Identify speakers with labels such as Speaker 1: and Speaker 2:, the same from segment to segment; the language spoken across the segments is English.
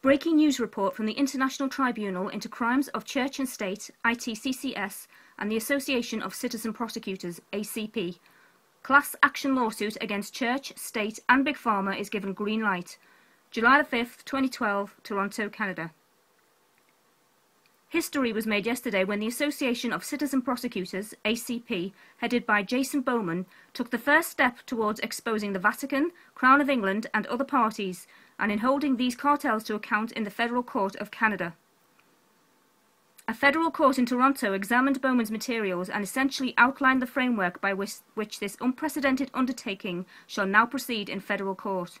Speaker 1: Breaking news report from the International Tribunal into Crimes of Church and State, ITCCS, and the Association of Citizen Prosecutors, ACP. Class action lawsuit against Church, State and Big Pharma is given green light. July 5th, 2012, Toronto, Canada. History was made yesterday when the Association of Citizen Prosecutors, ACP, headed by Jason Bowman, took the first step towards exposing the Vatican, Crown of England and other parties, and in holding these cartels to account in the Federal Court of Canada. A federal court in Toronto examined Bowman's materials and essentially outlined the framework by which this unprecedented undertaking shall now proceed in federal court.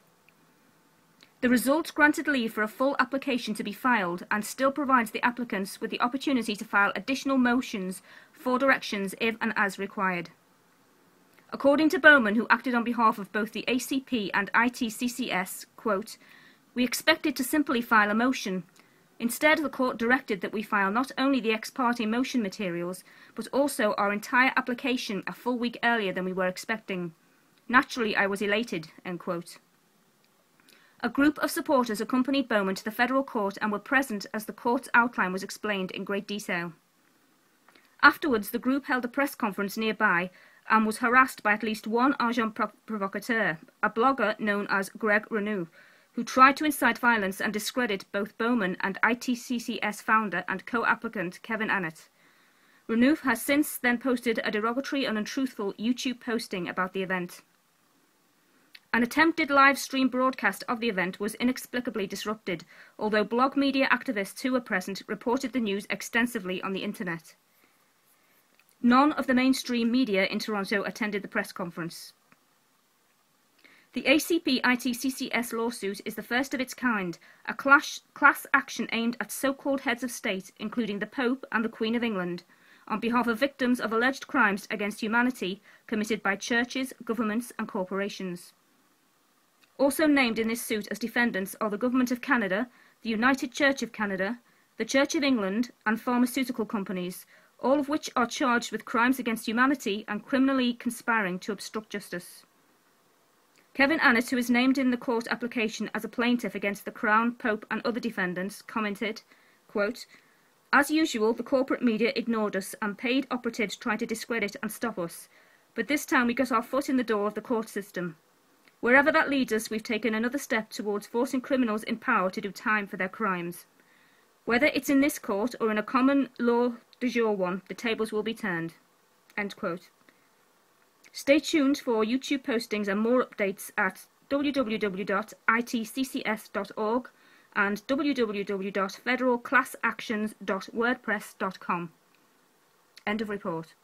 Speaker 1: The result granted leave for a full application to be filed and still provides the applicants with the opportunity to file additional motions for directions if and as required. According to Bowman, who acted on behalf of both the ACP and ITCCS, quote, "We expected to simply file a motion. Instead, the court directed that we file not only the ex parte motion materials, but also our entire application a full week earlier than we were expecting. Naturally, I was elated," end quote. A group of supporters accompanied Bowman to the federal court and were present as the court's outline was explained in great detail. Afterwards, the group held a press conference nearby and was harassed by at least one agent provocateur, a blogger known as Greg Renew, who tried to incite violence and discredit both Bowman and ITCCS founder and co-applicant Kevin Annett. Renew has since then posted a derogatory and untruthful YouTube posting about the event. An attempted live stream broadcast of the event was inexplicably disrupted, although blog media activists who were present reported the news extensively on the internet. None of the mainstream media in Toronto attended the press conference. The ACP-ITCCS lawsuit is the first of its kind, a class action aimed at so-called heads of state, including the Pope and the Queen of England, on behalf of victims of alleged crimes against humanity committed by churches, governments and corporations. Also named in this suit as defendants are the Government of Canada, the United Church of Canada, the Church of England and pharmaceutical companies, all of which are charged with crimes against humanity and criminally conspiring to obstruct justice. Kevin Annett, who is named in the court application as a plaintiff against the Crown, Pope and other defendants, commented, quote, "As usual, the corporate media ignored us and paid operatives tried to discredit and stop us, but this time we got our foot in the door of the court system. Wherever that leads us, we've taken another step towards forcing criminals in power to do time for their crimes. Whether it's in this court or in a common law de jure one, the tables will be turned." End quote. Stay tuned for YouTube postings and more updates at www.itccs.org and www.federalclassactions.wordpress.com. End of report.